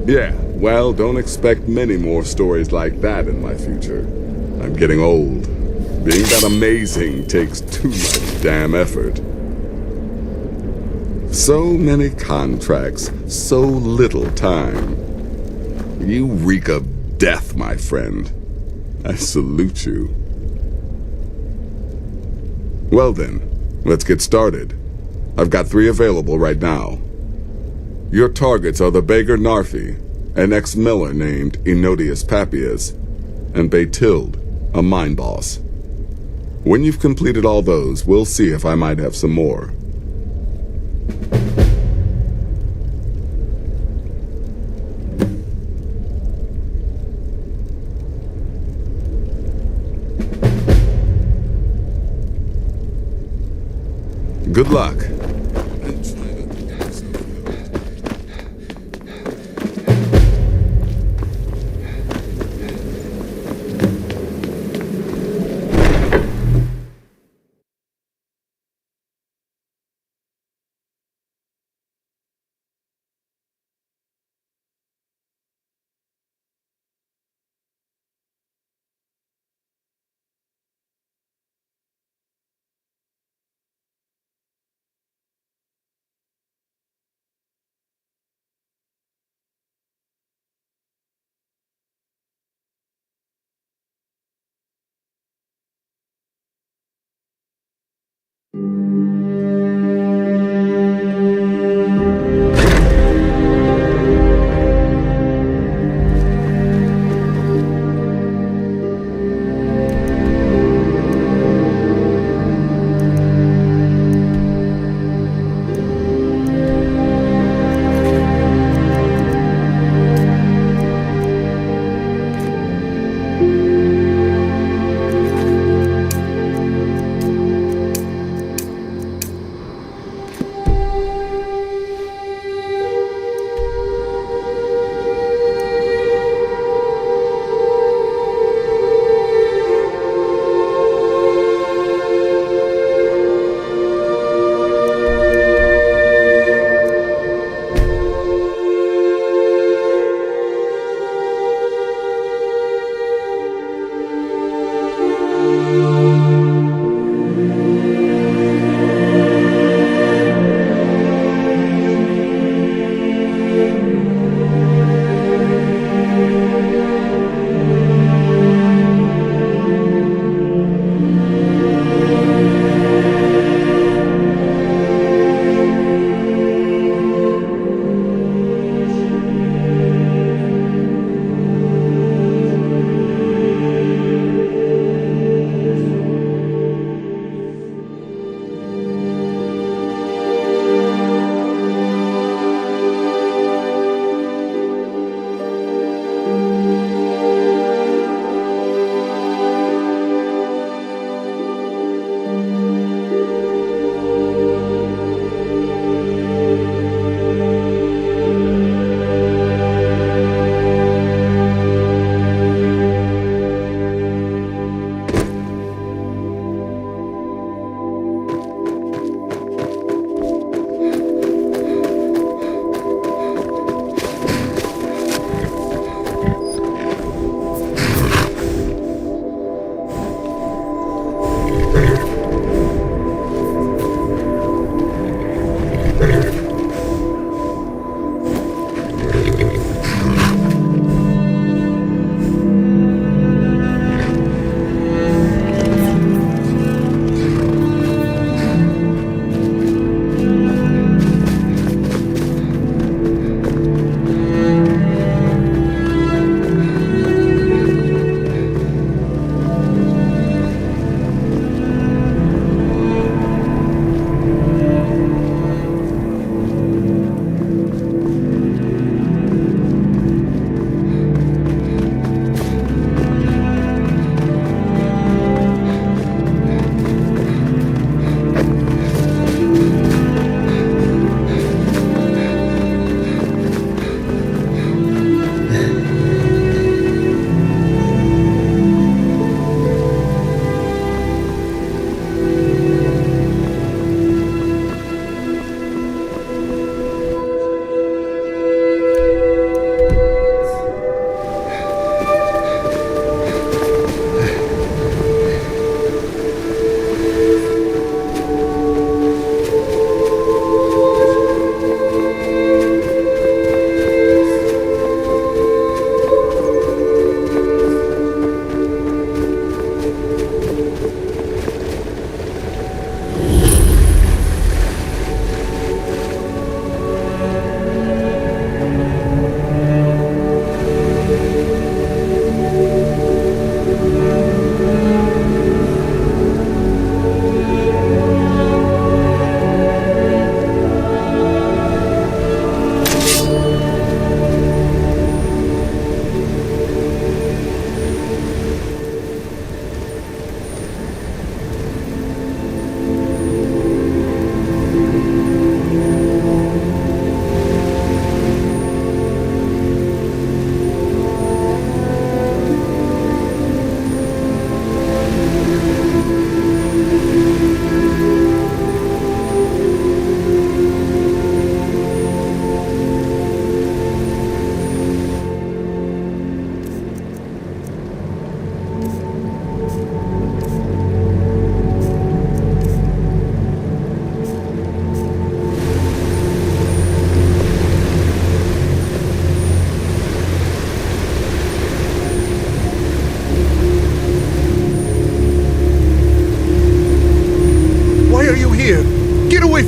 Yeah, well, don't expect many more stories like that in my future. I'm getting old. Being that amazing takes too much damn effort. So many contracts, so little time. You reek of death, my friend. I salute you. Well then, let's get started. I've got 3 available right now. Your targets are the beggar Narfi, an ex-miller named Enodius Papias, and Baytild, a mine boss. When you've completed all those, we'll see if I might have some more. Good luck.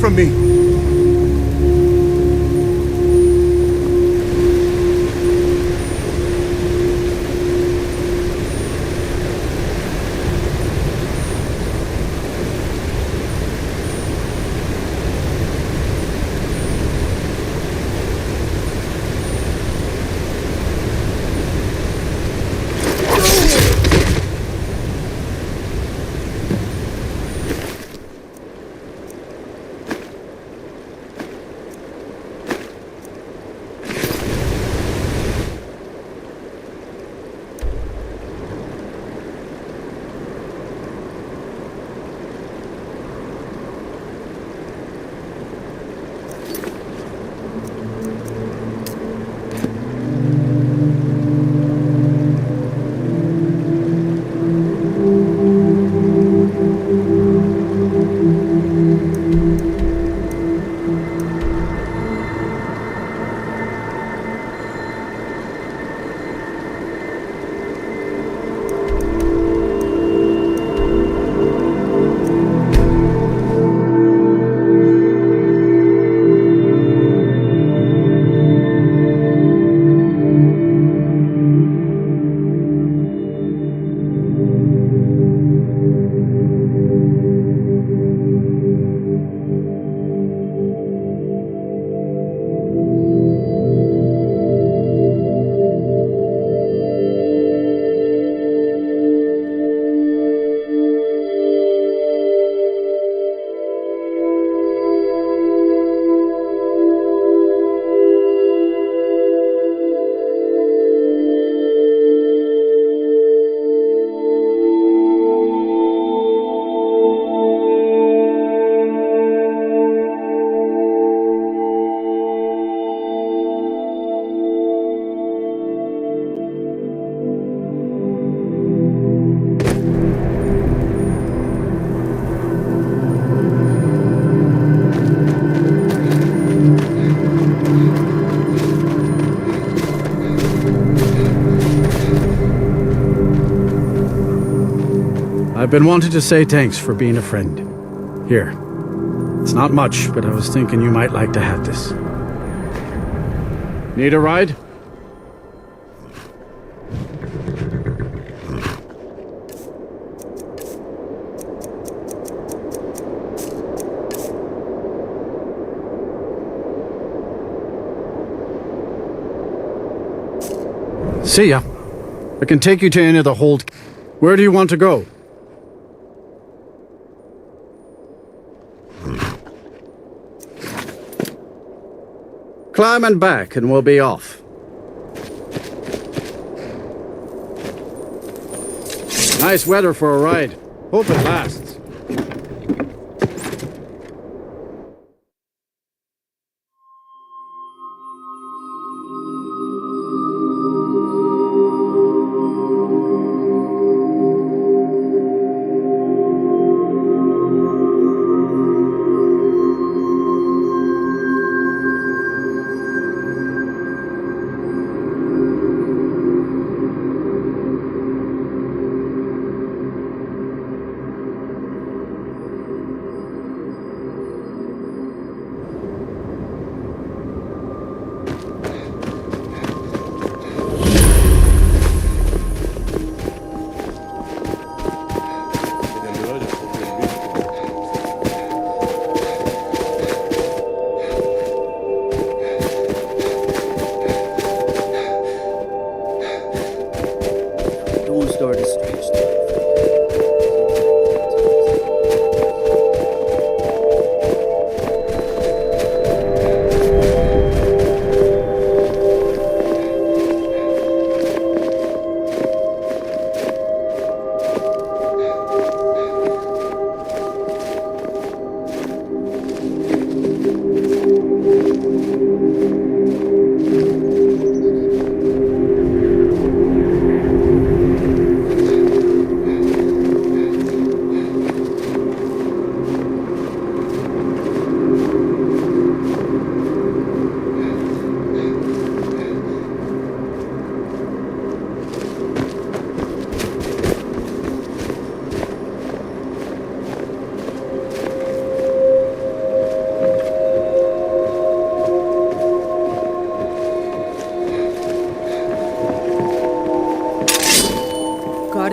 from me! I've been wanting to say thanks for being a friend. Here. It's not much, but I was thinking you might like to have this. Need a ride? See ya. I can take you to any of the hold. Where do you want to go? Climb and back, and we'll be off. Nice weather for a ride. Hope it lasts.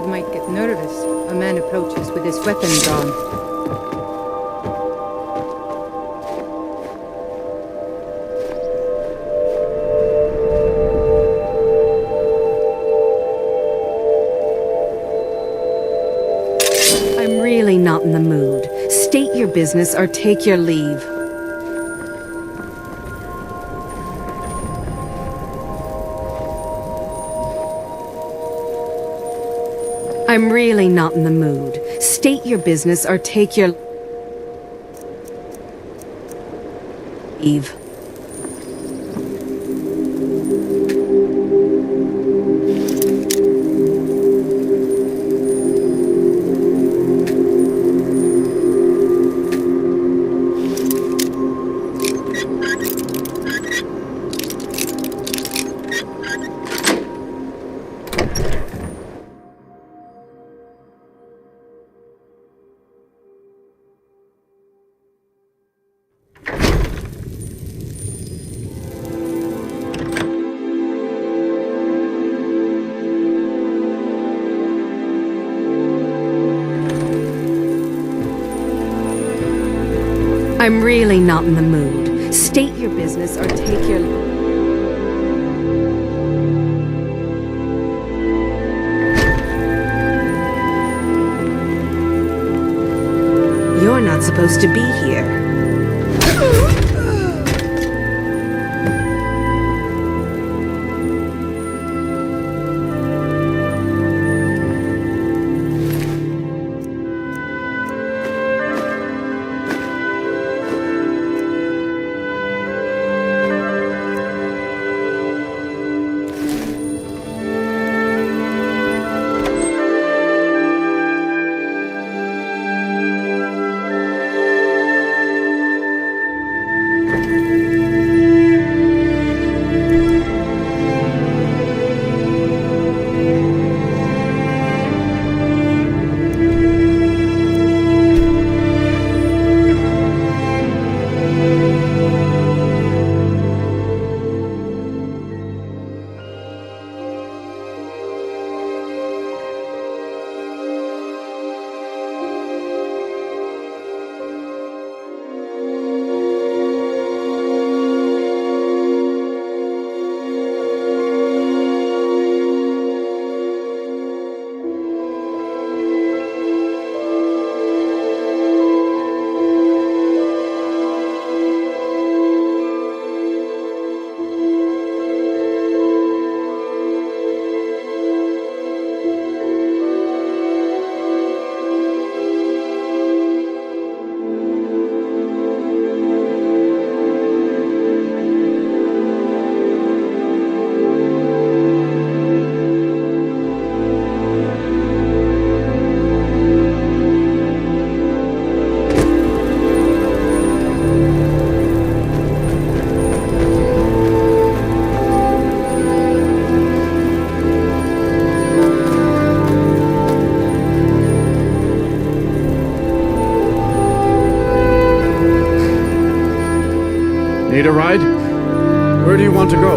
guard might get nervous. A man approaches with his weapon drawn. I'm really not in the mood. State your business or take your leave. I'm really not in the mood. State your business or take your leave. I'm really not in the mood. State your business or take your... You're not supposed to be here. Need a ride? Where do you want to go?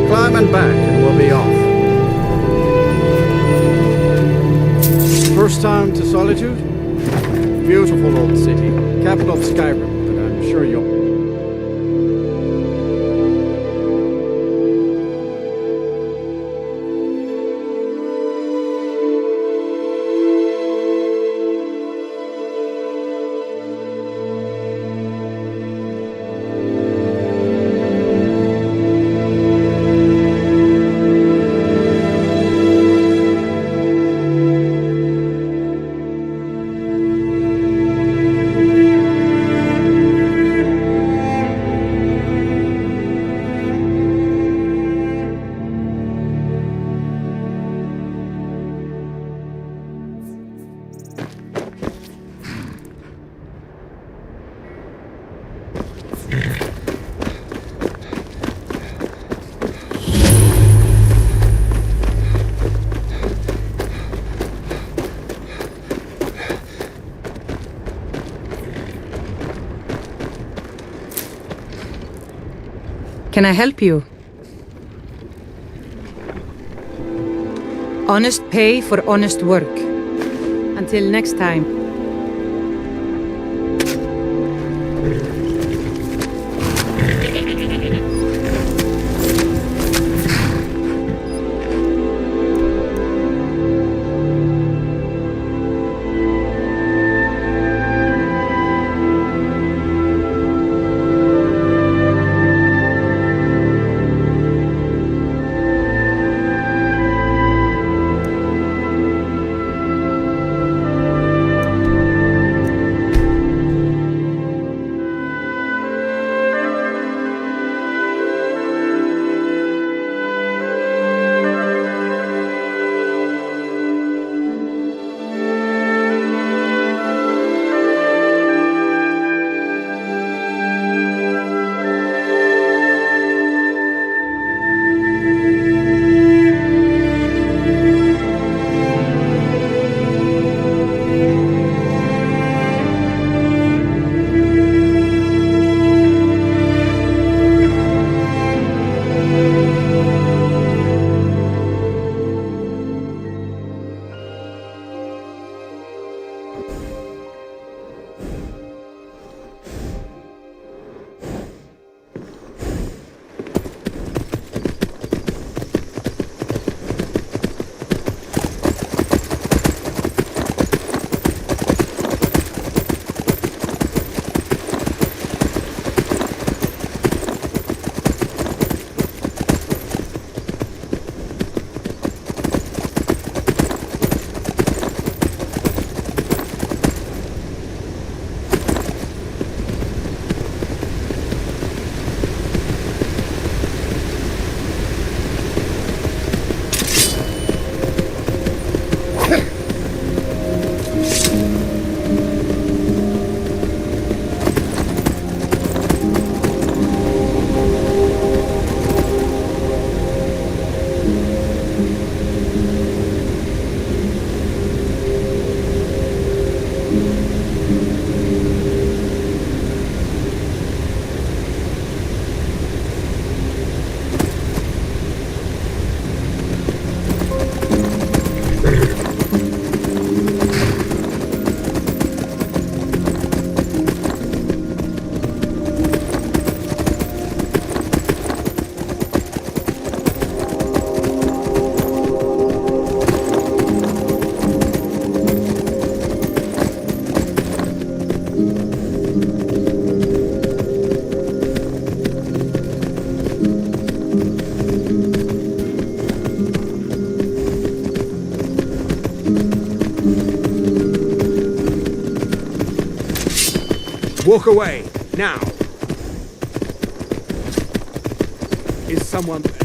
Climb and back and we'll be off. First time to Solitude? Beautiful old city, capital of Skyrim, but I'm sure you'll... Can I help you? Honest pay for honest work. Until next time. Walk away, now! Is someone there?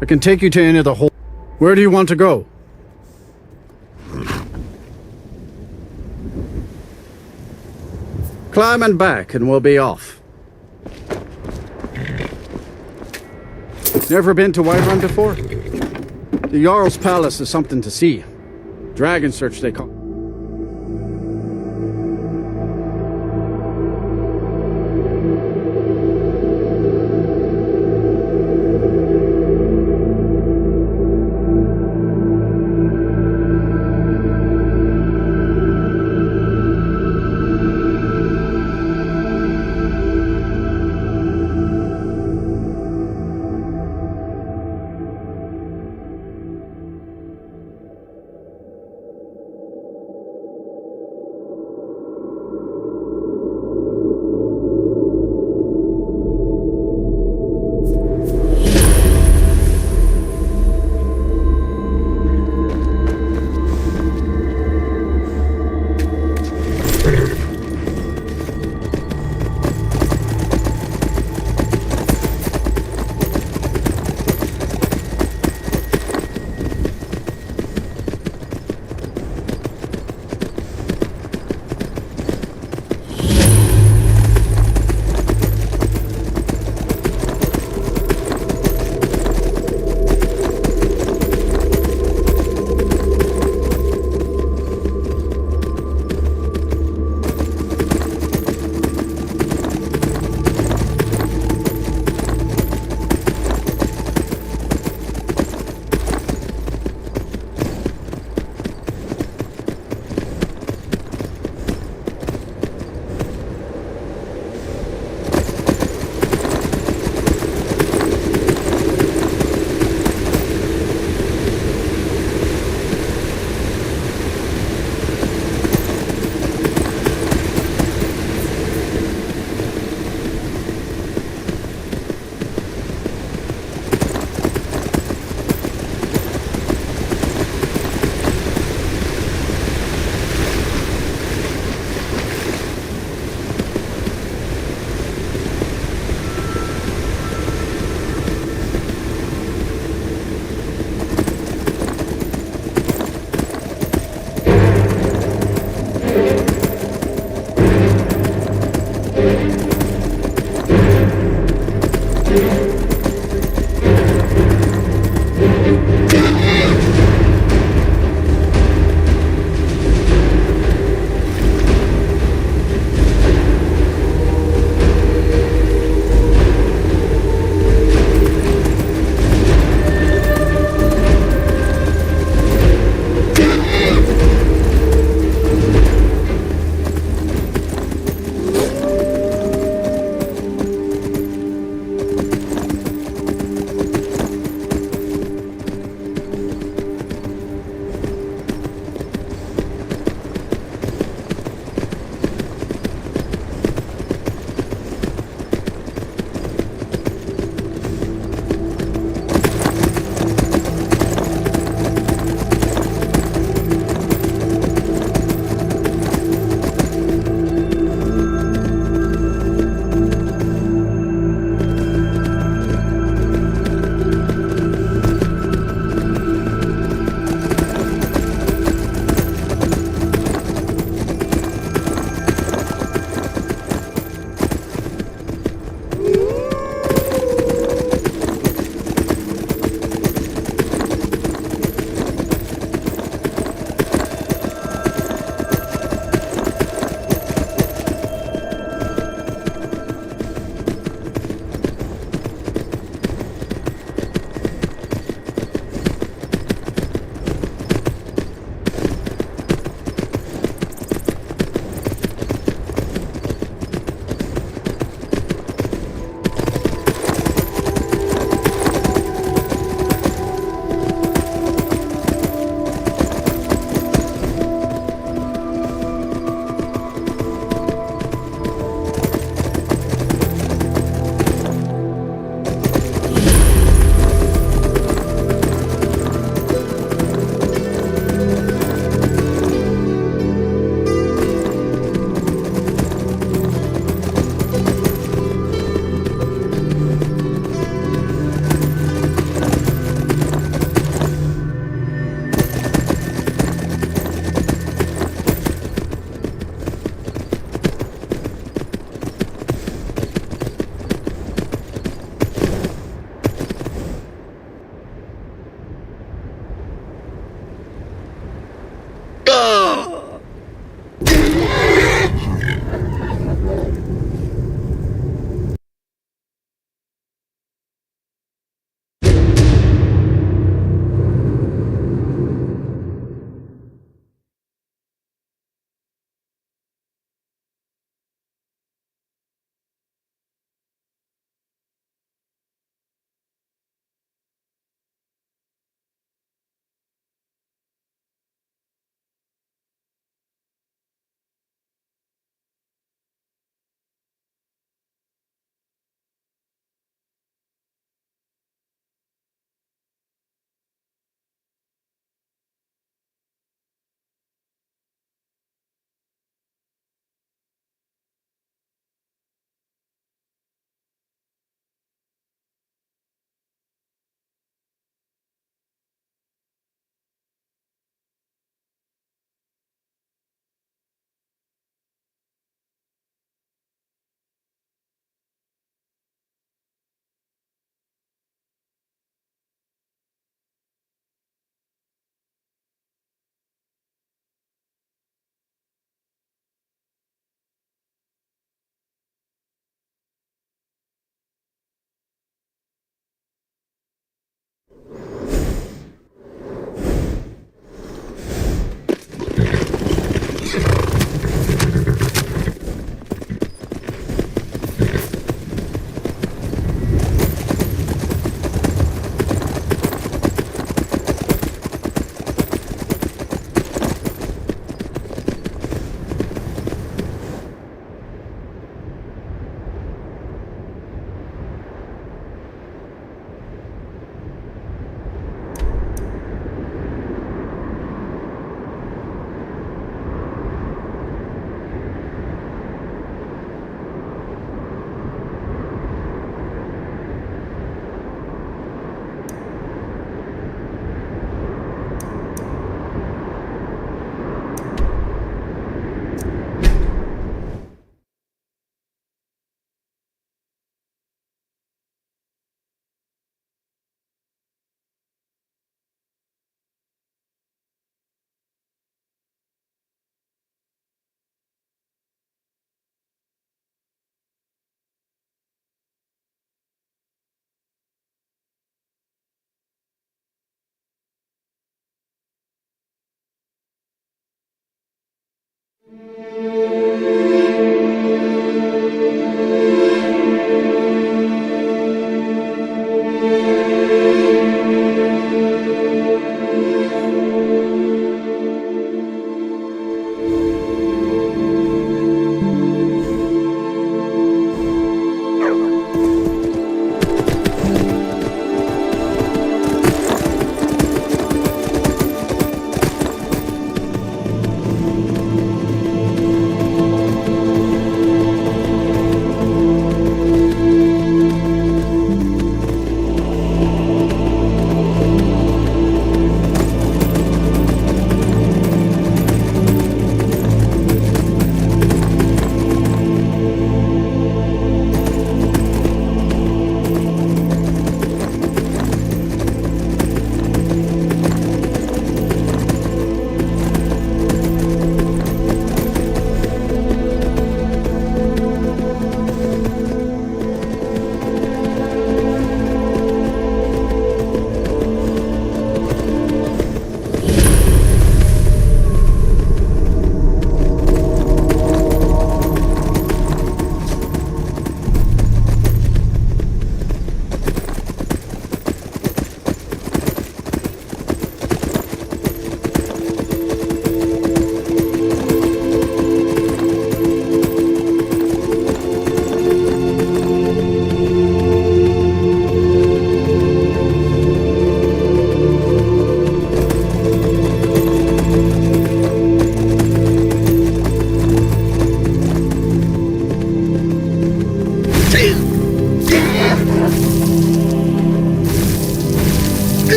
I can take you to any of the whole... Where do you want to go? Climb and back, and we'll be off. Never been to Whiterun before? The Jarl's Palace is something to see. Dragon Search, they call...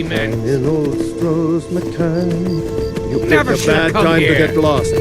men. In old Stroh's McCann. You Never picked a should've bad come time here. to get lost.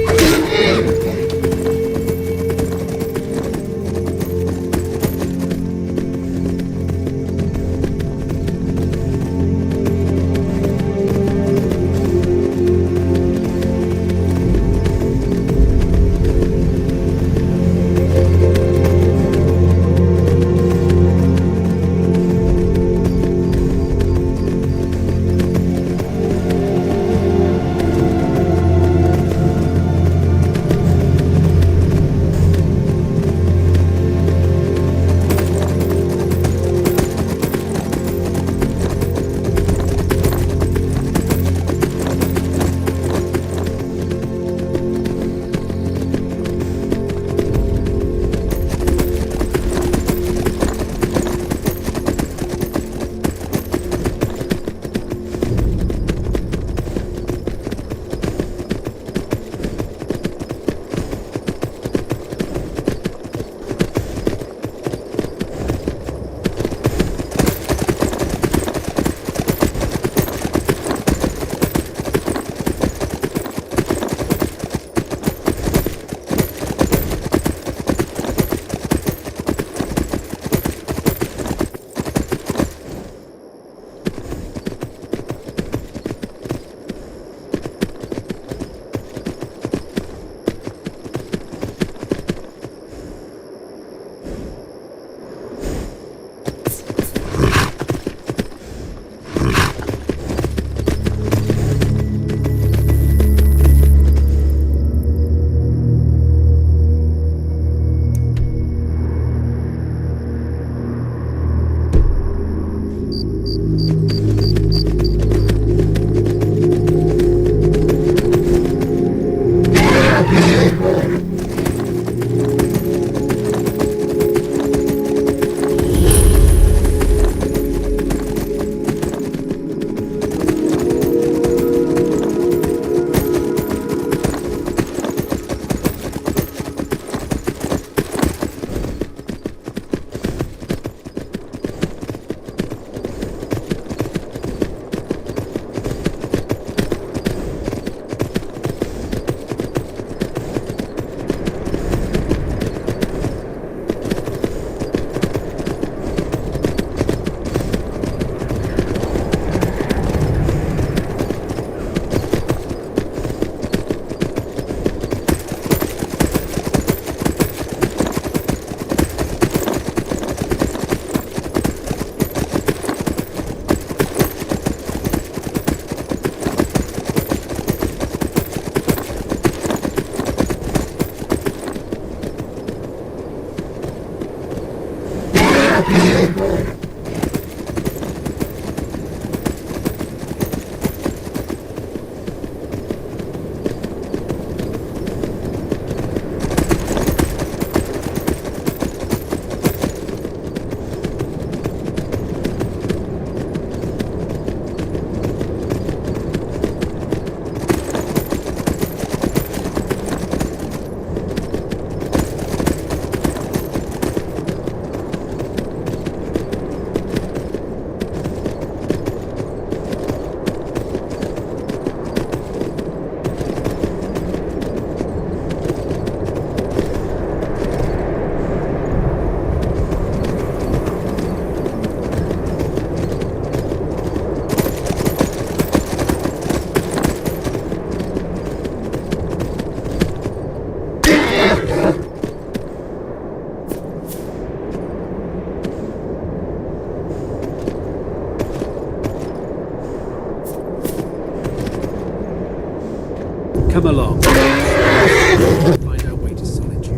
Come along. Find our way to solitude.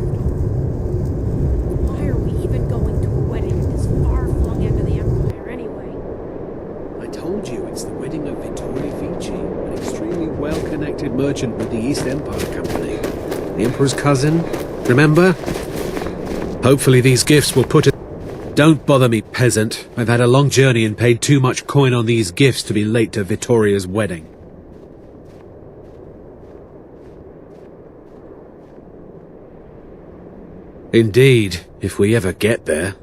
Why are we even going to a wedding at this far-flung end of the Empire, anyway? I told you it's the wedding of Vittorio Vici, an extremely well-connected merchant with the East Empire Company. The Emperor's cousin, remember? Hopefully these gifts will put it... Don't bother me, peasant. I've had a long journey and paid too much coin on these gifts to be late to Vittoria's wedding. Indeed, if we ever get there.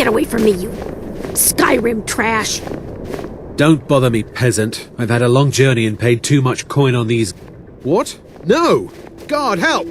Get away from me, you Skyrim trash! Don't bother me, peasant. I've had a long journey and paid too much coin on these... What? No! God, help!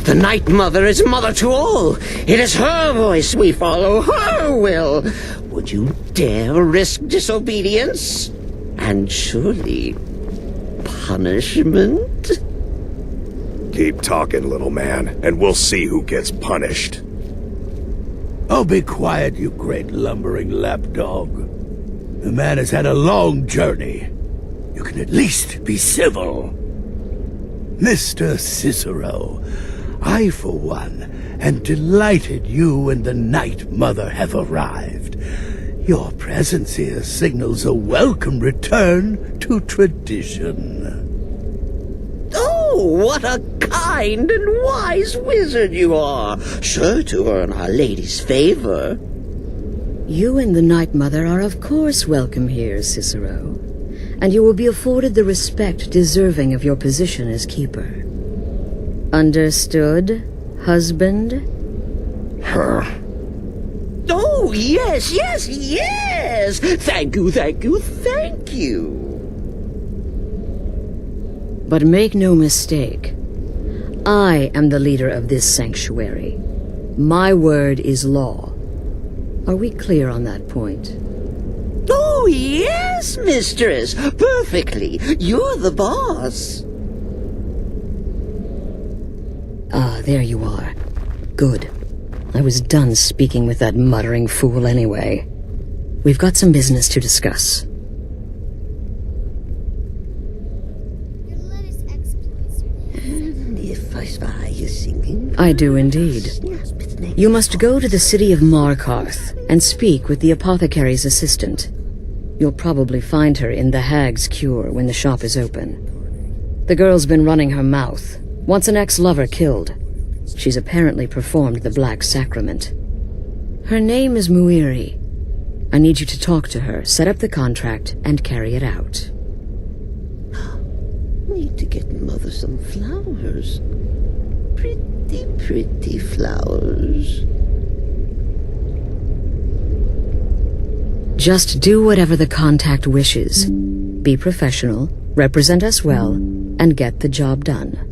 But the Night Mother is mother to all. It is her voice we follow, her will. Would you dare risk disobedience? And surely punishment? Keep talking, little man, and we'll see who gets punished. Oh, be quiet, you great lumbering lapdog. The man has had a long journey. You can at least be civil. Mr. Cicero, I, for one, am delighted you and the Night Mother have arrived. Your presence here signals a welcome return to tradition. Oh, what a kind and wise wizard you are, sure to earn Our Lady's favor. You and the Night Mother are of course welcome here, Cicero, and you will be afforded the respect deserving of your position as keeper. Understood, husband? Her. Oh, yes, yes, yes! Thank you, thank you, thank you! But make no mistake, I am the leader of this sanctuary. My word is law. Are we clear on that point? Oh, yes, mistress! Perfectly! You're the boss! Ah, there you are. Good. I was done speaking with that muttering fool anyway. We've got some business to discuss. And if I spy you singing... I do indeed. You must go to the city of Markarth and speak with the apothecary's assistant. You'll probably find her in the Hag's Cure when the shop is open. The girl's been running her mouth. Once an ex-lover killed. She's apparently performed the Black Sacrament. Her name is Muiri. I need you to talk to her, set up the contract, and carry it out. Need to get Mother some flowers. Pretty, pretty flowers. Just do whatever the contact wishes. Be professional, represent us well, and get the job done.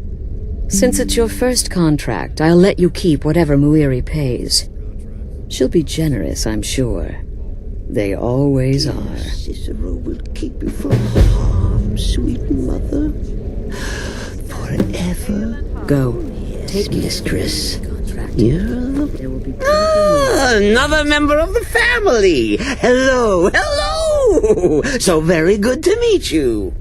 Since it's your first contract, I'll let you keep whatever Muiri pays. She'll be generous, I'm sure. They always are. Cicero will keep you from harm, sweet mother. Forever. Go. Yes, mistress. Contract. You're the... There will be another member of the family! Hello, hello! So very good to meet you.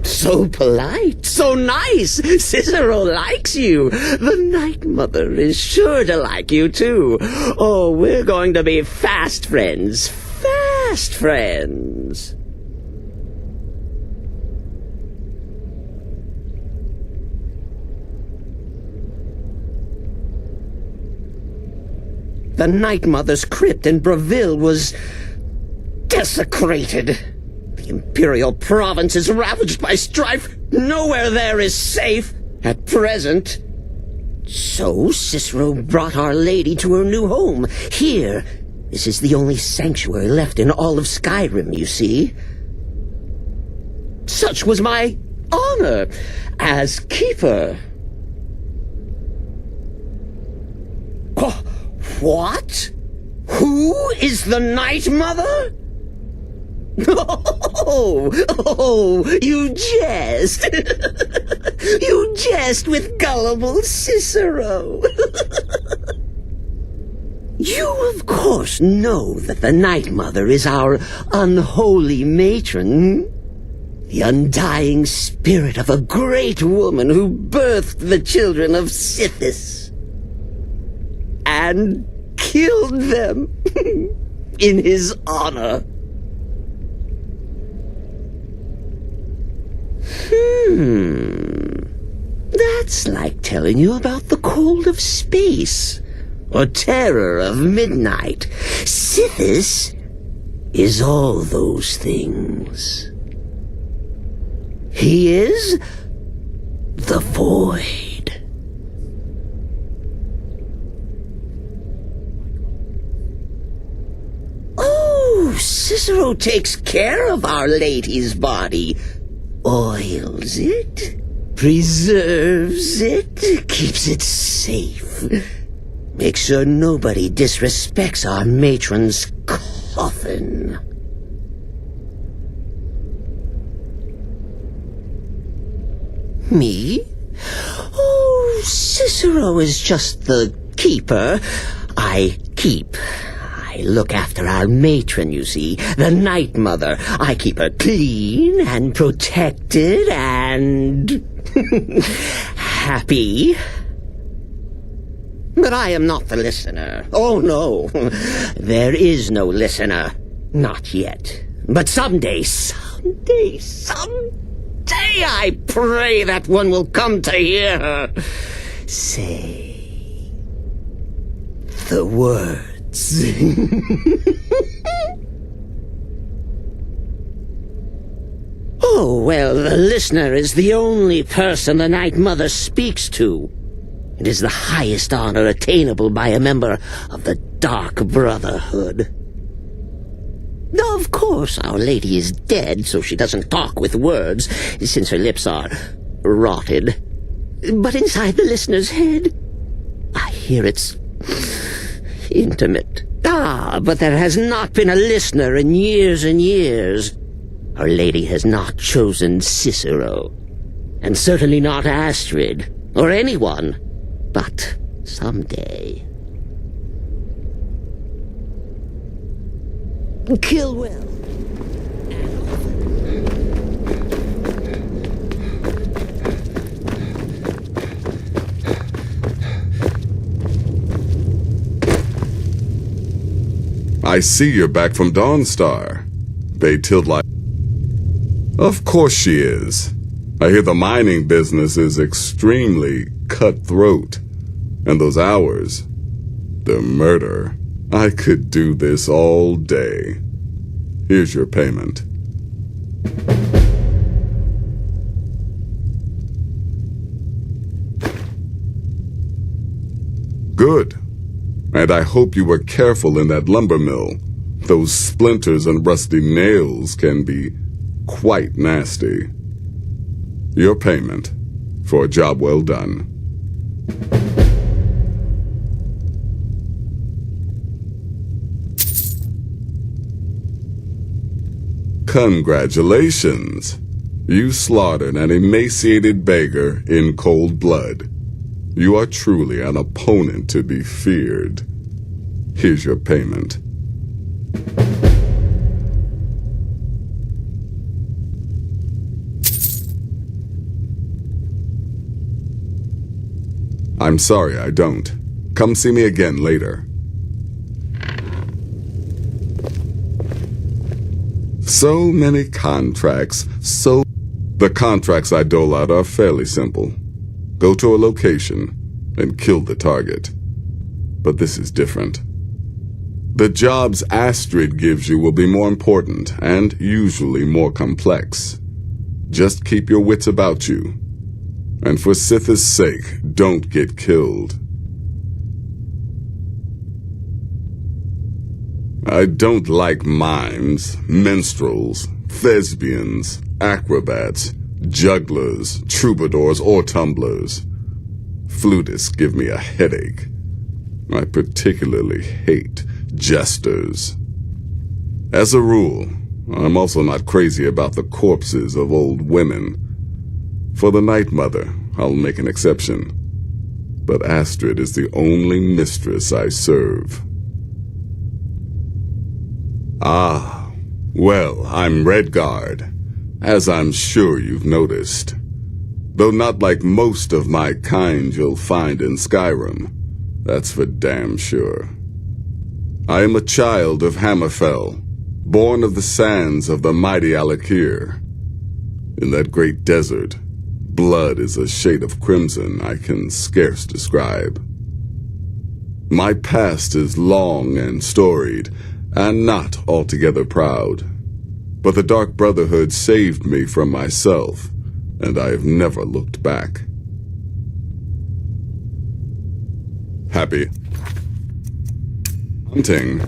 So polite, so nice. Cicero likes you. The Night Mother is sure to like you, too. Oh, we're going to be fast friends. Fast friends. The Night Mother's crypt in Breville was desecrated. The Imperial province is ravaged by strife. Nowhere there is safe at present. So Cicero brought Our Lady to her new home. Here, this is the only sanctuary left in all of Skyrim, you see. Such was my honor as keeper. What? Who is the Night Mother? Oh, you jest. You jest with gullible Cicero. You, of course, know that the Night Mother is our unholy matron. The undying spirit of a great woman who birthed the children of Sithis. And killed them in his honor. That's like telling you about the cold of space, or terror of midnight. Sithis is all those things. He is the void. Cicero takes care of Our Lady's body. Oils it, preserves it, keeps it safe. Makes sure nobody disrespects our matron's coffin. Me? Oh, Cicero is just the keeper. I keep. I look after our matron, you see, the Night Mother. I keep her clean and protected and happy. But I am not the listener. Oh, no. There is no listener. Not yet. But someday, I pray that one will come to hear her say the words. Oh, well, the listener is the only person the Night Mother speaks to. It is the highest honor attainable by a member of the Dark Brotherhood. Of course, Our Lady is dead, so she doesn't talk with words, since her lips are rotted. But inside the listener's head, I hear it's intimate. But there has not been a listener in years and years. Our Lady has not chosen Cicero, and certainly not Astrid, or anyone. But someday. Kill well. I see you're back from Dawnstar. They tilt like... Of course she is. I hear the mining business is extremely cutthroat. And those hours, the murder. I could do this all day. Here's your payment. Good. And I hope you were careful in that lumber mill. Those splinters and rusty nails can be quite nasty. Your payment for a job well done. Congratulations. You slaughtered an emaciated beggar in cold blood. You are truly an opponent to be feared. Here's your payment. I'm sorry I don't. Come see me again later. So many contracts, The contracts I dole out are fairly simple. Go to a location and kill the target. But this is different. The jobs Astrid gives you will be more important and usually more complex. Just keep your wits about you. And for Sithis' sake, don't get killed. I don't like mimes, minstrels, thespians, acrobats, jugglers, troubadours, or tumblers. Flutists give me a headache. I particularly hate jesters. As a rule, I'm also not crazy about the corpses of old women. For the Night Mother, I'll make an exception. But Astrid is the only mistress I serve. Ah, well, I'm Redguard, as I'm sure you've noticed. Though not like most of my kind you'll find in Skyrim, that's for damn sure. I am a child of Hammerfell, born of the sands of the mighty Alakir. In that great desert, blood is a shade of crimson I can scarce describe. My past is long and storied, and not altogether proud. But the Dark Brotherhood saved me from myself, and I have never looked back. Happy hunting.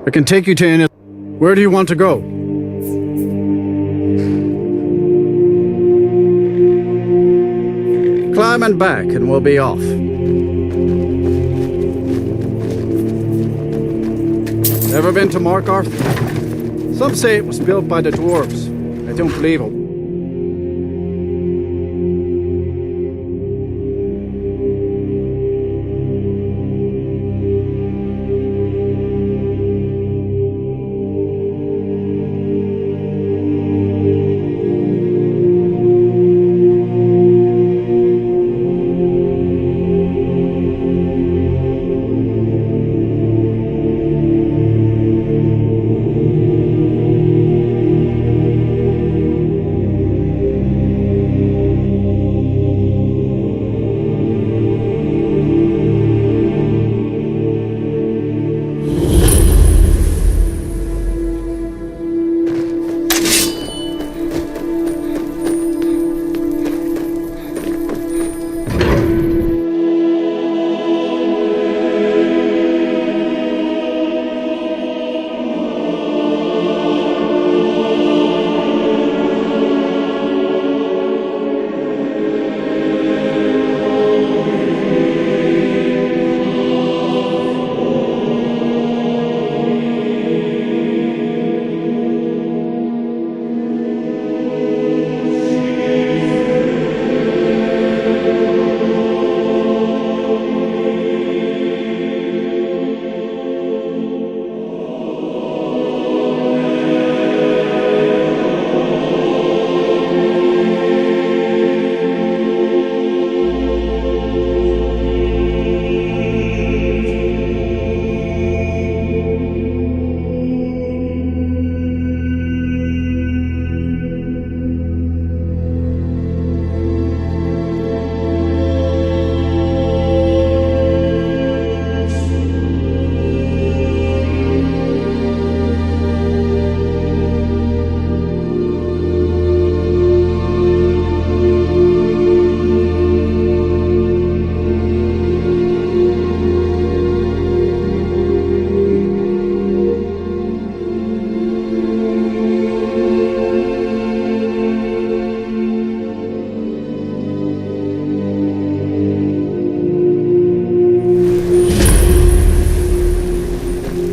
I can take you to any... Where do you want to go? Climb and back, and we'll be off. Ever been to Markarth? Some say it was built by the dwarves. I don't believe it.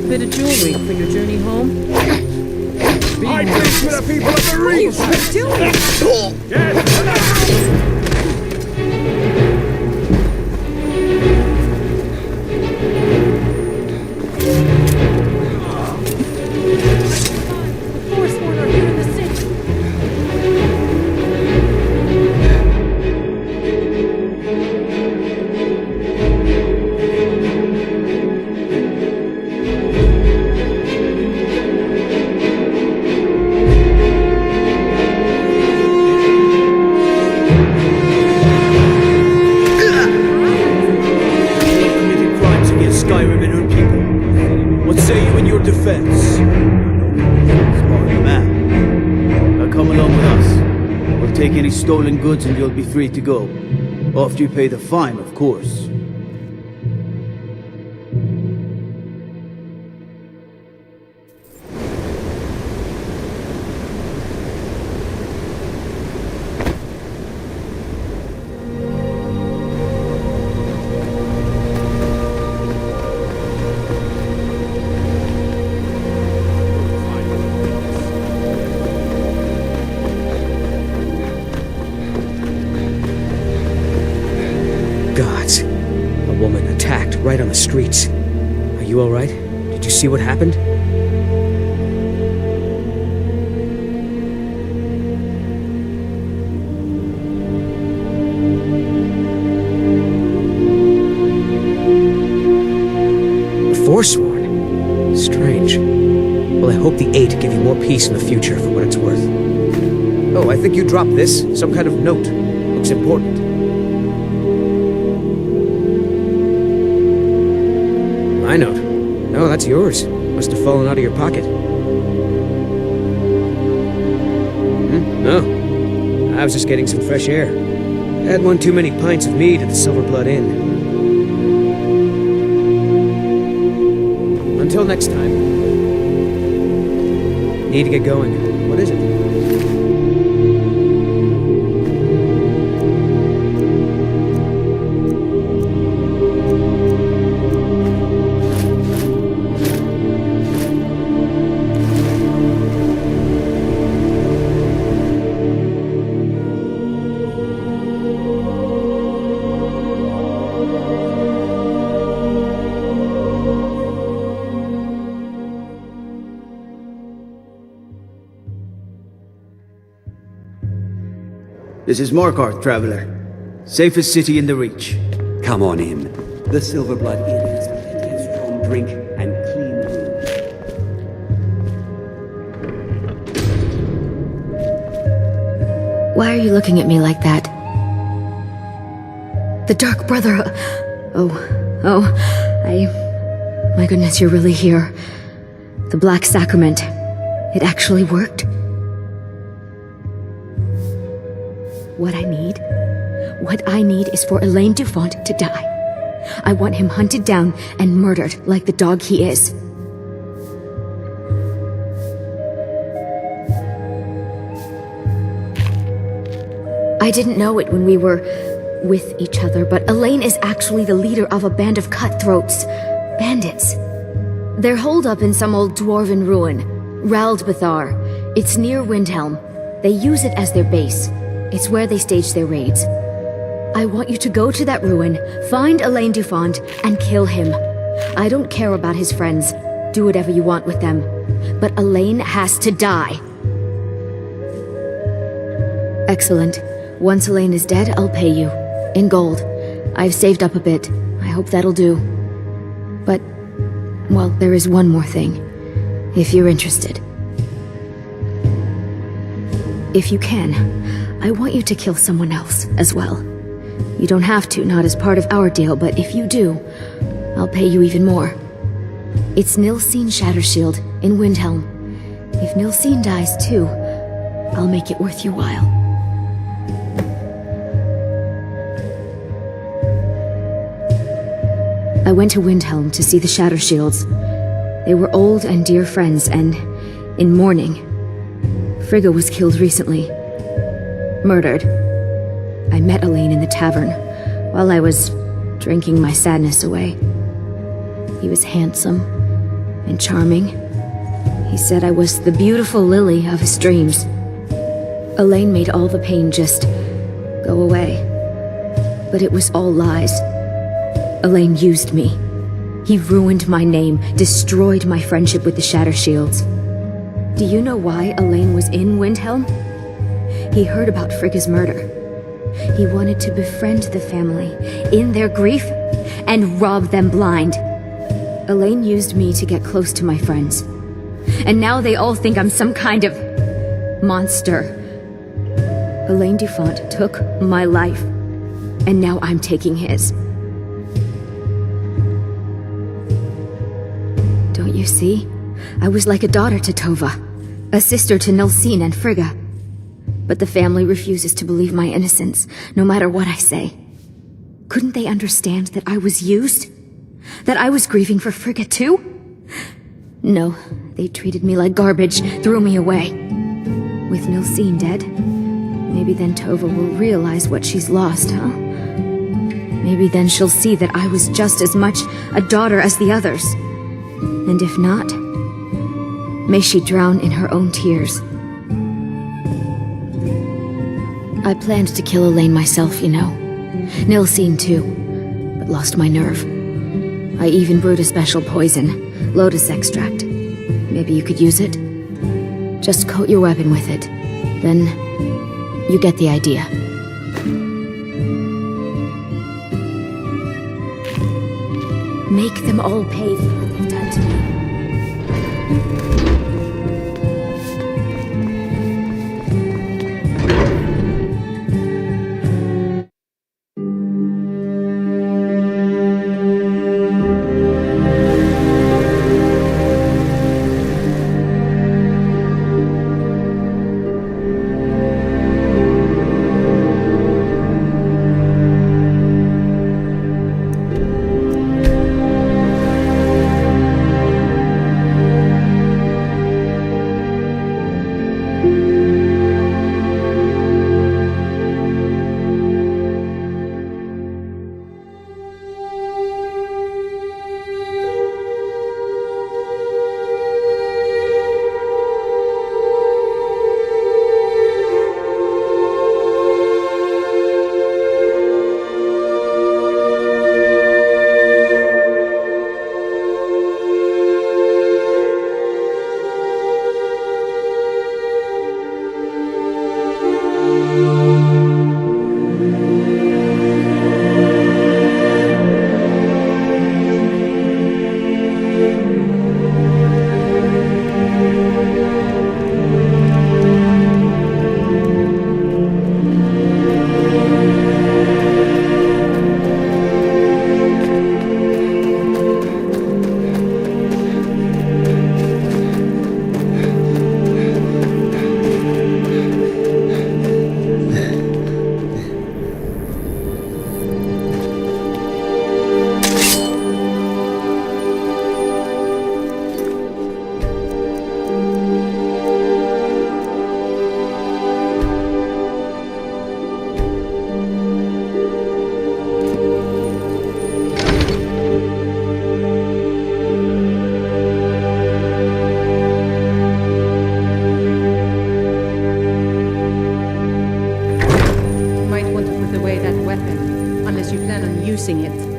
Bit of jewelry for your journey home? I preach for the people of the region! Forsworn are here in the city. Committed crimes against Skyrim and her people. What say you in your defense? Smart man. Now come along with us. We'll take any stolen goods and you'll be free to go. After you pay the fine, of course. Gods. A woman attacked right on the streets. Are you alright? Did you see what happened? The Forsworn? Strange. Well, I hope the Eight give you more peace in the future for what it's worth. Oh, I think you dropped this. Some kind of note. Looks important. My note? No, that's yours. Must have fallen out of your pocket. No. I was just getting some fresh air. Had one too many pints of mead at the Silver Blood Inn. Until next time. Need to get going. What is it? This is Markarth, traveler. Safest city in the Reach. Come on in. The Silverblood Inn has plenty of strong drink and clean room. Why are you looking at me like that? The Dark Brother... My goodness, you're really here. The Black Sacrament. It actually worked. What I need is for Elaine Dufont to die. I want him hunted down and murdered like the dog he is. I didn't know it when we were with each other, but Elaine is actually the leader of a band of cutthroats. Bandits. They're holed up in some old dwarven ruin. Raldbathar. It's near Windhelm. They use it as their base. It's where they stage their raids. I want you to go to that ruin, find Elaine Dufont, and kill him. I don't care about his friends. Do whatever you want with them. But Elaine has to die. Excellent. Once Elaine is dead, I'll pay you. In gold. I've saved up a bit. I hope that'll do. But, well, there is one more thing. If you're interested. If you can, I want you to kill someone else as well. You don't have to, not as part of our deal, but if you do, I'll pay you even more. It's Nilsine Shattershield in Windhelm. If Nilsine dies too, I'll make it worth your while. I went to Windhelm to see the Shattershields. They were old and dear friends, and in mourning. Frigga was killed recently. Murdered. I met Elaine in the tavern, while I was drinking my sadness away. He was handsome and charming. He said I was the beautiful lily of his dreams. Elaine made all the pain just go away. But it was all lies. Elaine used me. He ruined my name, destroyed my friendship with the Shattershields. Do you know why Elaine was in Windhelm? He heard about Frigga's murder. He wanted to befriend the family in their grief and rob them blind. Elaine used me to get close to my friends. And now they all think I'm some kind of monster. Elaine Dufont took my life, and now I'm taking his. Don't you see? I was like a daughter to Tova, a sister to Nilsine and Frigga. But the family refuses to believe my innocence, no matter what I say. Couldn't they understand that I was used? That I was grieving for Frigga too? No, they treated me like garbage, threw me away. With Nilsine dead, maybe then Tova will realize what she's lost, huh? Maybe then she'll see that I was just as much a daughter as the others. And if not, may she drown in her own tears. I planned to kill Elaine myself, you know. Nilsine too, but lost my nerve. I even brewed a special poison, lotus extract. Maybe you could use it? Just coat your weapon with it. Then, you get the idea. Make them all pay for what they've done to me. using it.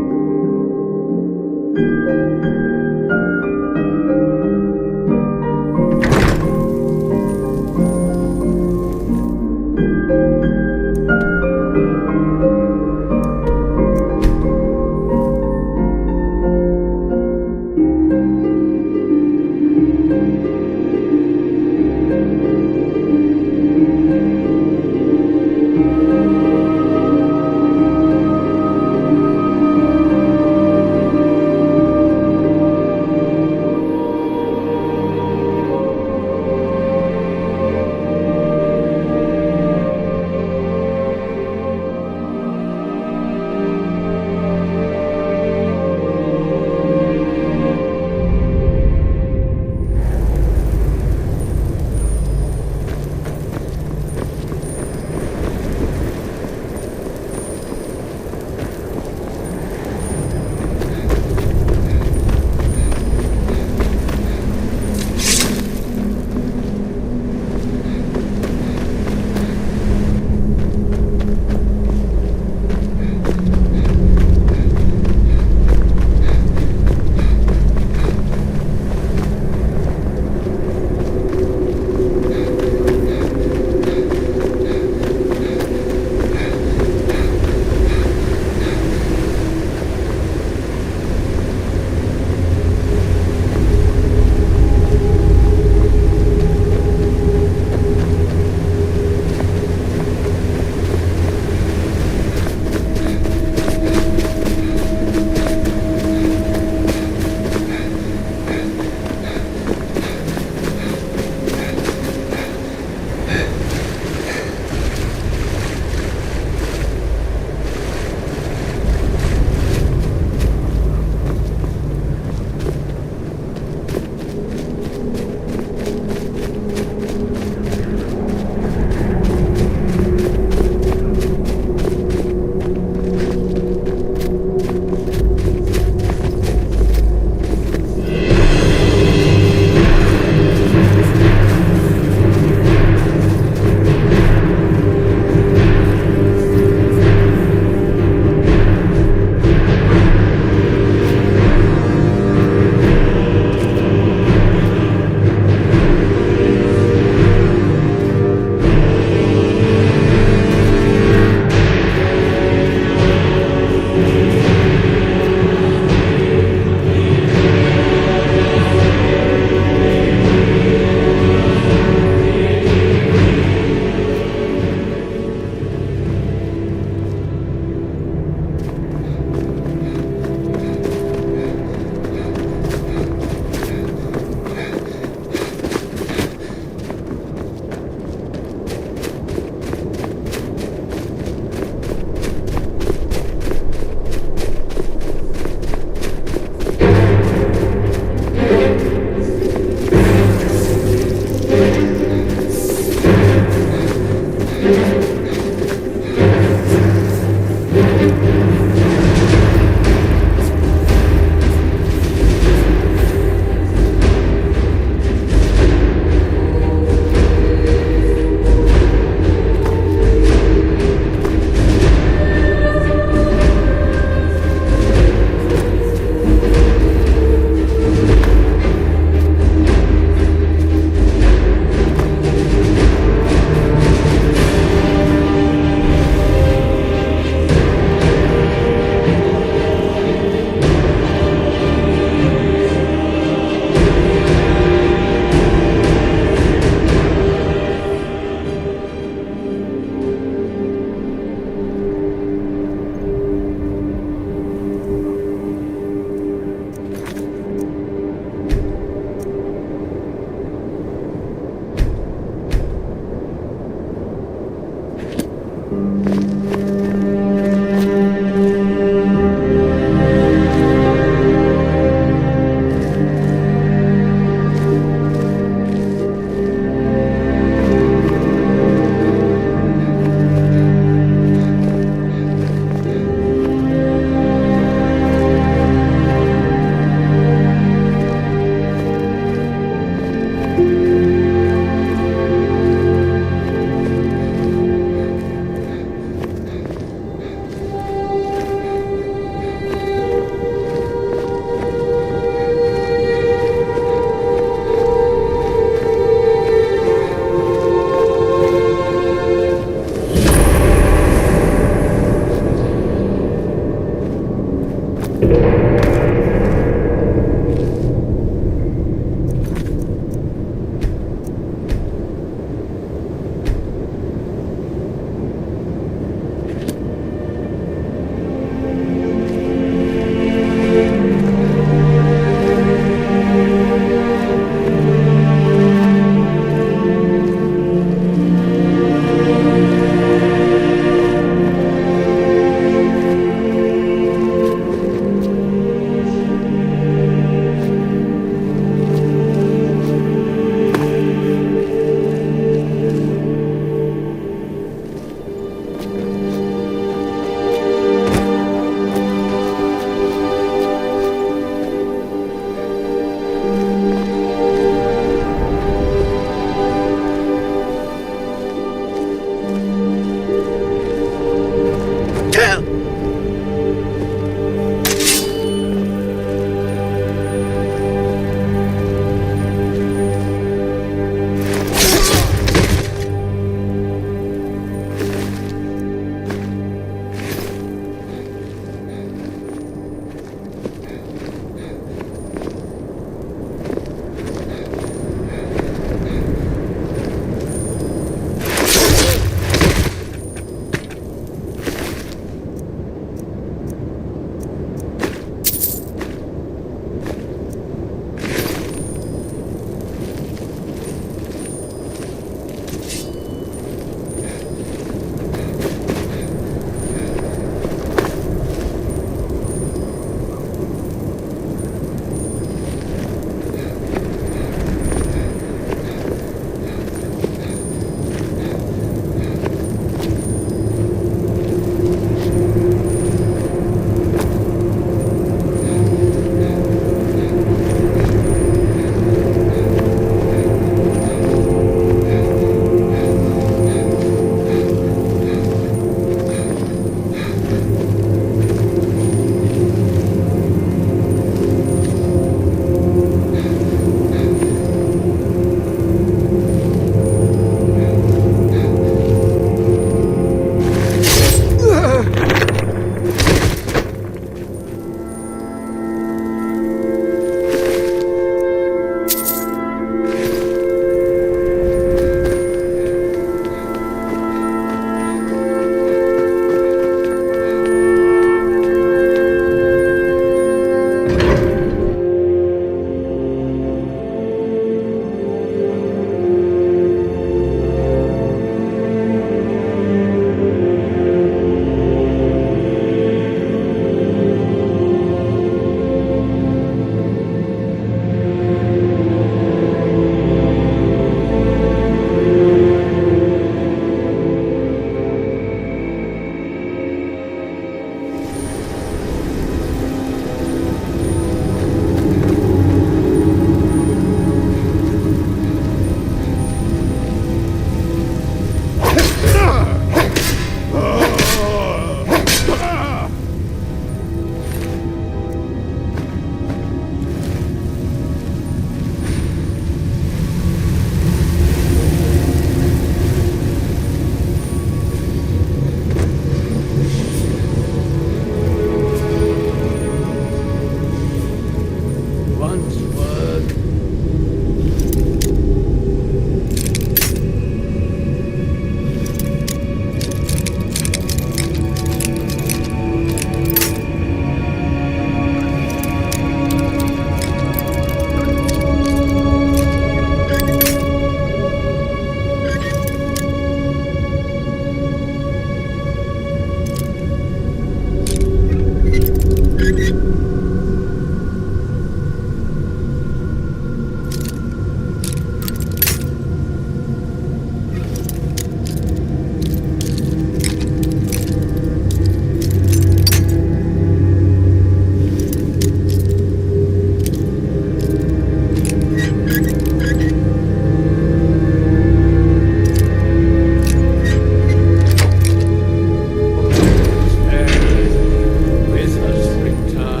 With us return.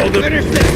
all the... Finish this!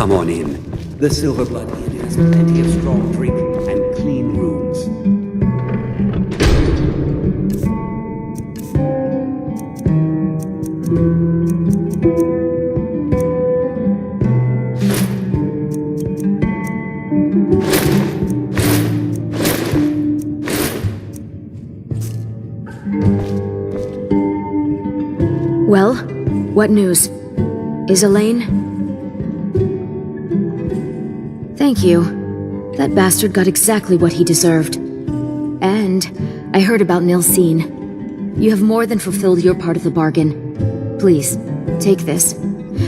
Come on in. The Silverblood Inn has plenty of strong drink and clean rooms. Well, what news? Is Elaine? Thank you. That bastard got exactly what he deserved. And I heard about Nilsine. You have more than fulfilled your part of the bargain. Please, take this,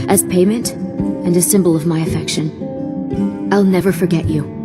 as payment and a symbol of my affection. I'll never forget you.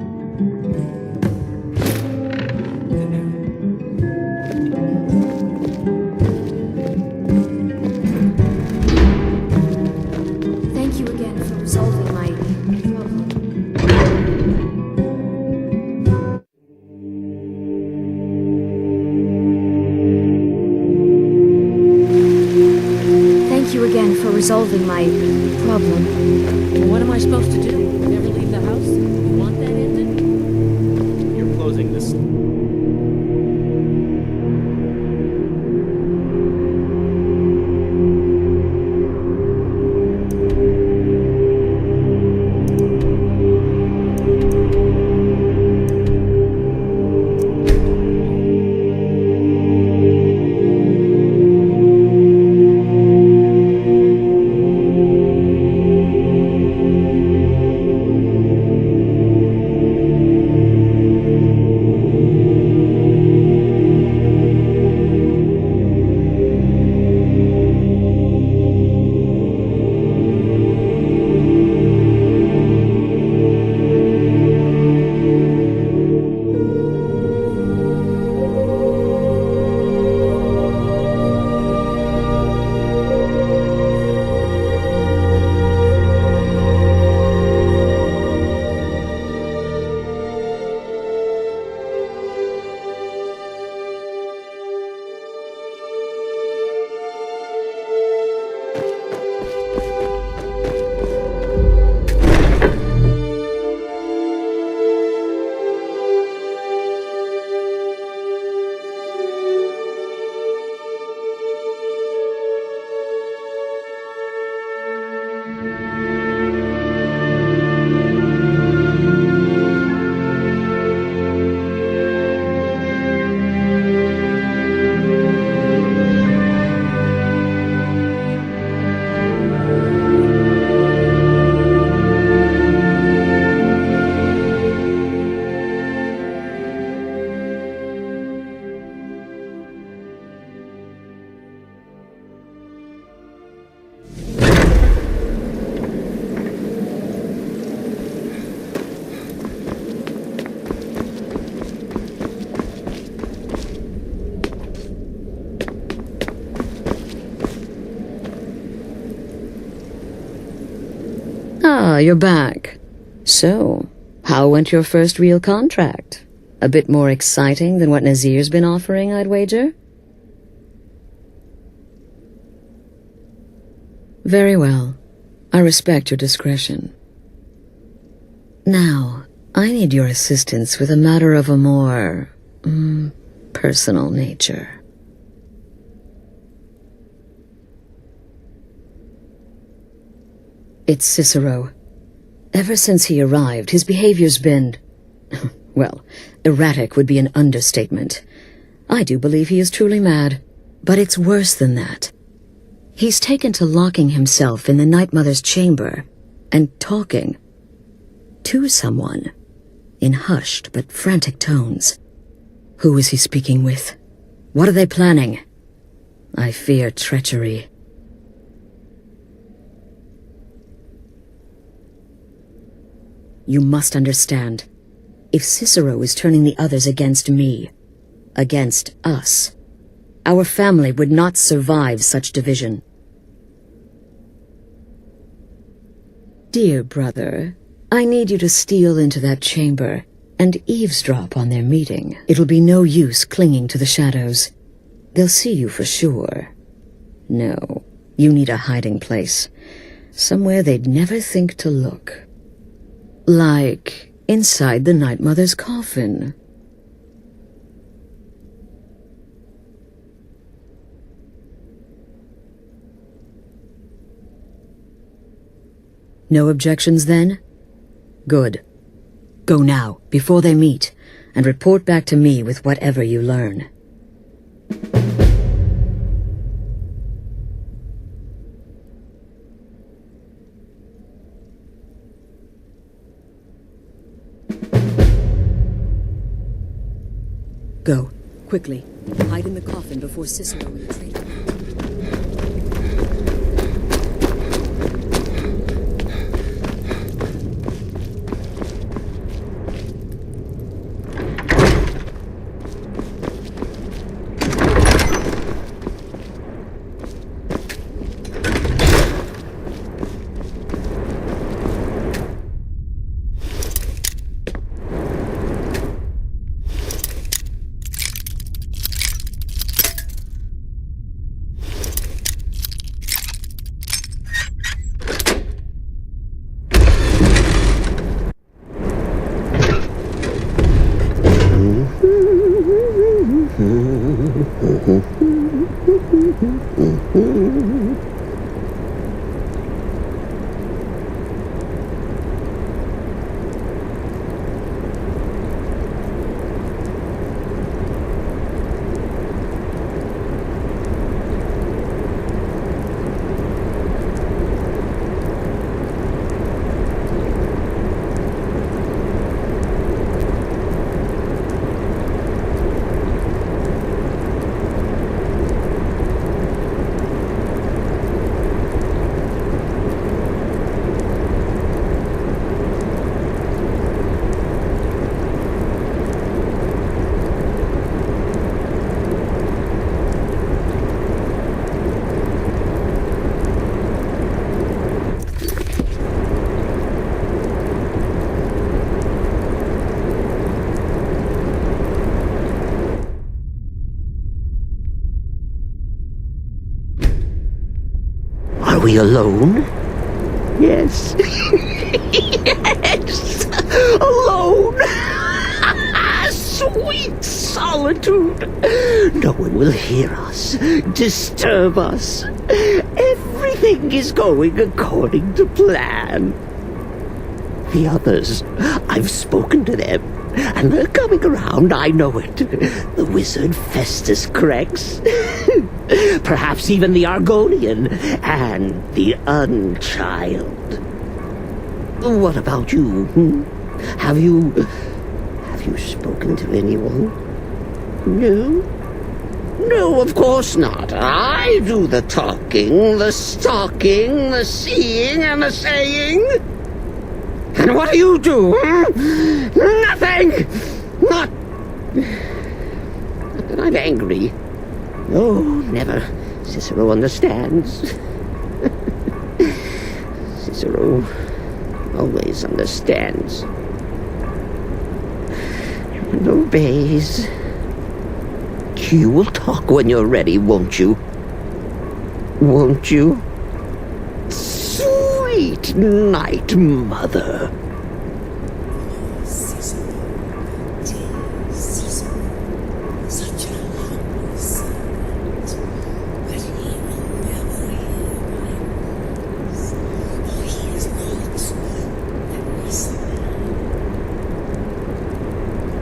problem. Well, what am I supposed to do? Never leave the house? You want that ended? You're closing this. Ah, you're back. So, how went your first real contract? A bit more exciting than what Nazir's been offering, I'd wager? Very well. I respect your discretion. Now, I need your assistance with a matter of a more, personal nature. It's Cicero. Ever since he arrived, his behavior's been... well, erratic would be an understatement. I do believe he is truly mad. But it's worse than that. He's taken to locking himself in the Night Mother's chamber and talking to someone in hushed but frantic tones. Who is he speaking with? What are they planning? I fear treachery. You must understand. If Cicero is turning the others against me, against us, our family would not survive such division. Dear brother, I need you to steal into that chamber and eavesdrop on their meeting. It'll be no use clinging to the shadows. They'll see you for sure. No, you need a hiding place. Somewhere they'd never think to look. Like inside the Night Mother's coffin. No objections then? Good. Go now, before they meet, and report back to me with whatever you learn. Go, quickly. Hide in the coffin before Cicero and the traitor. we alone? Yes. Yes. Alone. Sweet solitude. No one will hear us, disturb us. Everything is going according to plan. The others, I've spoken to them, and they're coming around, I know it. The wizard Festus Crex. Perhaps even the Argonian, and the Unchild. What about you? Have you spoken to anyone? No? No, of course not. I do the talking, the stalking, the seeing, and the saying. And what do you do? Nothing! Not that I'm angry. Oh, never. Cicero understands. Cicero always understands. And obeys. You will talk when you're ready, won't you? Won't you? Sweet night, Mother.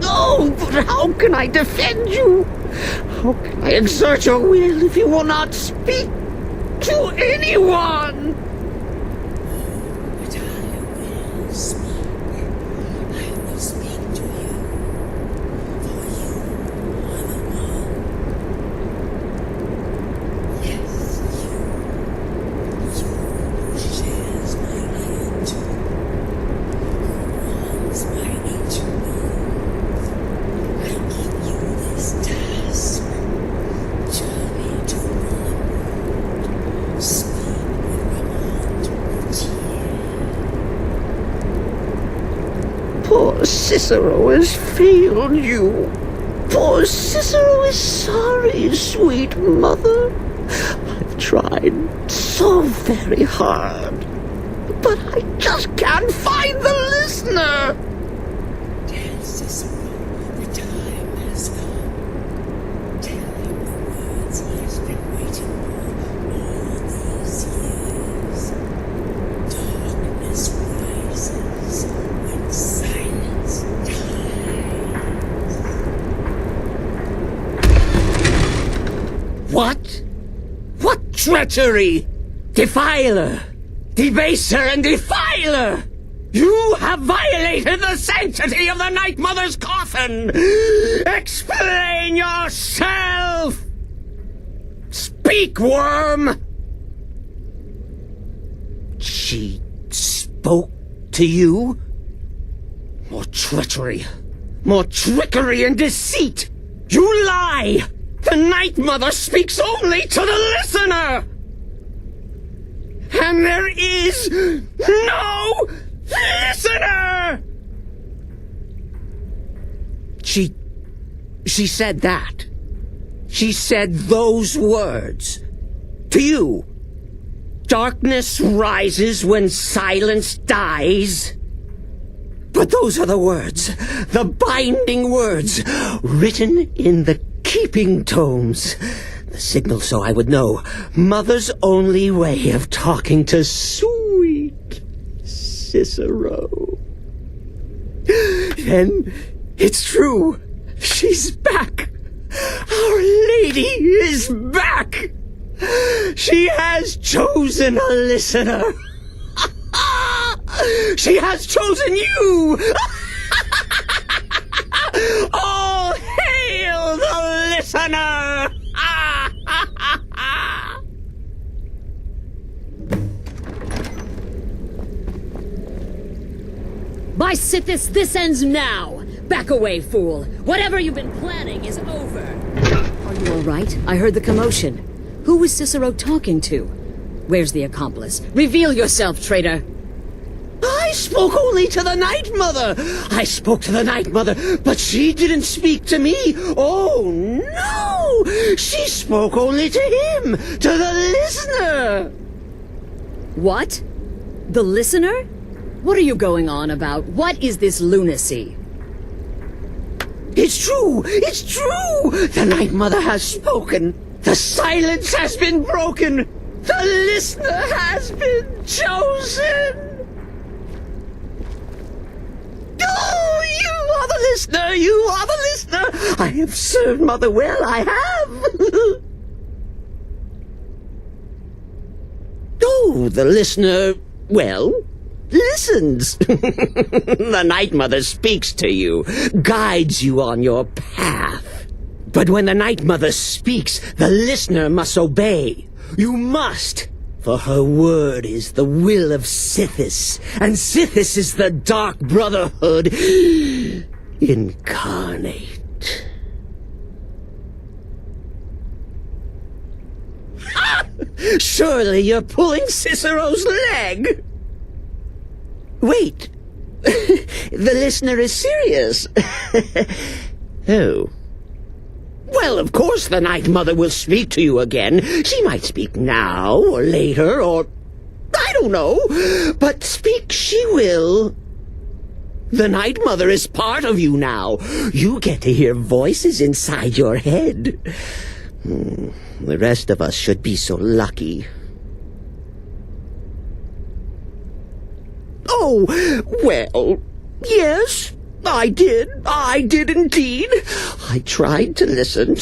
Oh, but how can I defend you? How can I exert your will if you will not speak to anyone? Poor Cicero has failed you. Poor Cicero is sorry, sweet Mother. I've tried so very hard, but I just can't find the listener. Dear Cicero, the time has come. Tell him the words he has been waiting for all these years. Darkness rises when silence dies. What? What treachery? Defiler! Debaser and defiler! You have violated the sanctity of the Night Mother's coffin! Explain yourself! Speak, worm! She spoke to you? More treachery. More trickery and deceit! You lie! The Night Mother speaks only to the listener! And there is no listener! She said that. She said those words. To you. Darkness rises when silence dies. But those are the words, the binding words, written in the keeping tomes. The signal so I would know. Mother's only way of talking to sweet Cicero. Then it's true. She's back. Our Lady is back. She has chosen a listener. She has chosen you. All hail the listener. By Sithis, this ends now! Back away, fool! Whatever you've been planning is over! Are you all right? I heard the commotion. Who was Cicero talking to? Where's the accomplice? Reveal yourself, traitor! I spoke only to the Night Mother! I spoke to the Night Mother, but she didn't speak to me! Oh, no! She spoke only to him! To the listener! What? The listener? What are you going on about? What is this lunacy? It's true! It's true! The Night Mother has spoken! The silence has been broken! The listener has been chosen! Oh, you are the listener! You are the listener! I have served Mother well, I have! Oh, the listener, well, listens. The Night Mother speaks to you, guides you on your path. But when the Night Mother speaks, the listener must obey. You must, for her word is the will of Sithis, and Sithis is the Dark Brotherhood incarnate. Surely you're pulling Cicero's leg. Wait. The listener is serious. Oh. Well, of course the Night Mother will speak to you again. She might speak now, or later, or... I don't know. But speak she will. The Night Mother is part of you now. You get to hear voices inside your head. The rest of us should be so lucky. Oh, well, yes, I did. I did indeed. I tried to listen,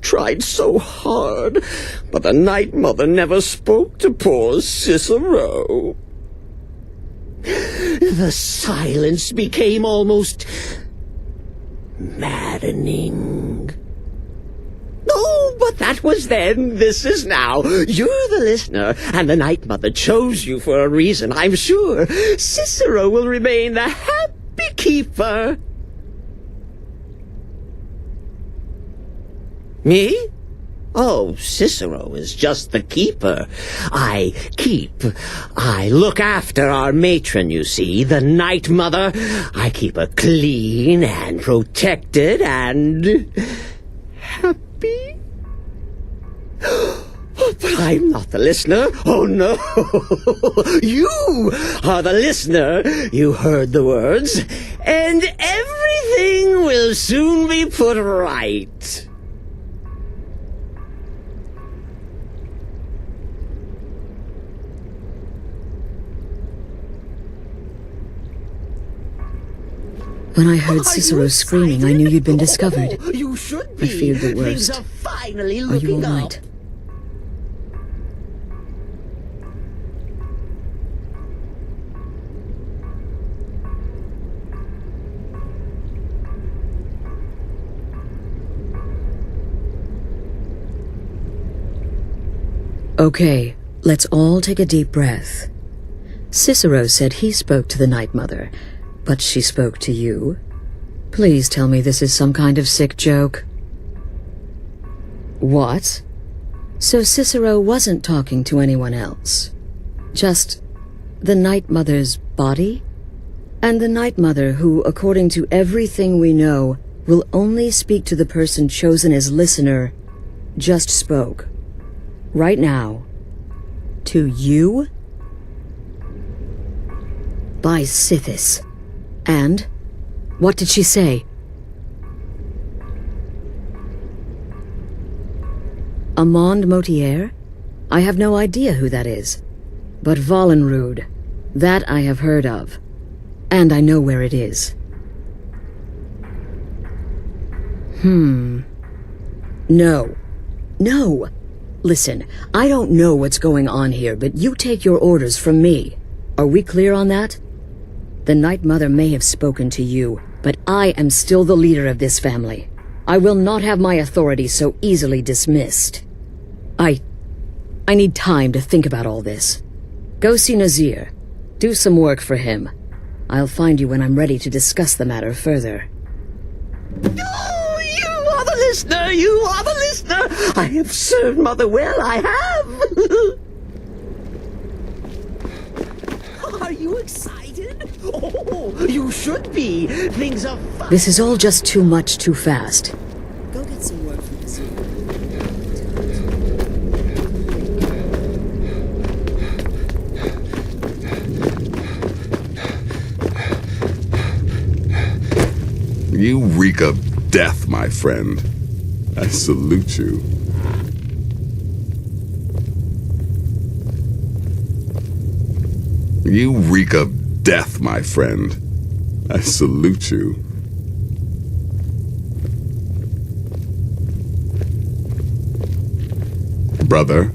tried so hard, but the Night Mother never spoke to poor Cicero. The silence became almost maddening. Oh, but that was then, this is now. You're the listener, and the Night Mother chose you for a reason, I'm sure. Cicero will remain the happy keeper. Me? Oh, Cicero is just the keeper. I look after our matron, you see, the Night Mother. I keep her clean and protected and... happy. But I'm not the listener. Oh, no. You are the listener. You heard the words. And everything will soon be put right. When I heard Cicero screaming, I knew you'd been discovered. You should be. I feared the worst. Things are finally Are you looking all up. right? Okay, let's all take a deep breath. Cicero said he spoke to the Night Mother, but she spoke to you. Please tell me this is some kind of sick joke. What? So Cicero wasn't talking to anyone else? Just the Night Mother's body? And the Night Mother who, according to everything we know, will only speak to the person chosen as listener, just spoke. Right now. To you? By Sithis. And? What did she say? Amand Motier? I have no idea who that is. But Vollenrud, that I have heard of. And I know where it is. No. No! Listen, I don't know what's going on here, but you take your orders from me. Are we clear on that? The Night Mother may have spoken to you, but I am still the leader of this family. I will not have my authority so easily dismissed. I need time to think about all this. Go see Nazir. Do some work for him. I'll find you when I'm ready to discuss the matter further. Oh, you are the listener! You are the listener! I have served Mother well, I have! Are you excited? Oh, you should be. Things are fun. This is all just too much too fast. Go get some work from this. You reek of death, my friend. I salute you. You reek of death, my friend. I salute you. Brother,